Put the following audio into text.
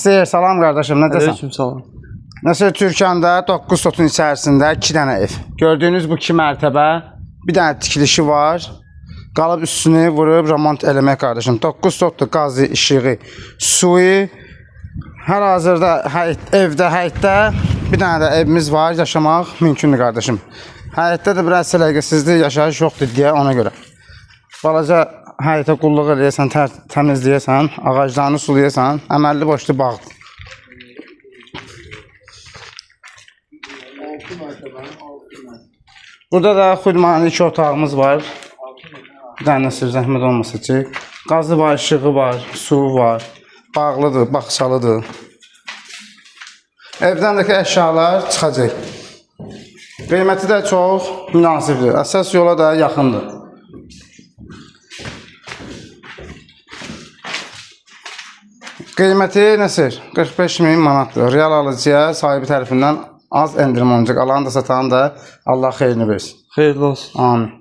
Nəsir, salam qardaşım, necəsən? Aleyküm salam. Nəsir, Türkiyəndə 9 sotun içərisində 2 dənə ev. Gördüyünüz bu 2 mərtəbə, bir dənə tikilişi var. Qalıb üstünü vurub remont eləmək qardaşım. 9 sotdur, qazı, işığı, suyu. Hal-hazırda evdə, həyətdə bir dənə də evimiz var, yaşamaq mümkündür qardaşım. Həyətdə də biraz sələqəsizlik, yaşayış yoxdur deyə ona görə. Balaca həyətə qulluq eləyəsən, təmizləyəsən, ağaclarını sulayasan, əməlli boşlu bağdır. Burada da xudmani 2 otağımız var. Bir dənə Nəsir, zəhmət olmasa ki. Qazı var, işığı var, su var. Bağlıdır, baxçalıdır. Evdəndəki əşyalar çıxacaq. Qiyməti də çox münasibdir. Əsas yola da yaxındır. Qiyməti Nəsir 45.000 manatdır. Real alıcıya sahibi tərəfindən az endirim olacaq. Alanı da satan da Allah xeyrini versin. Xeyirli olsun. Amin.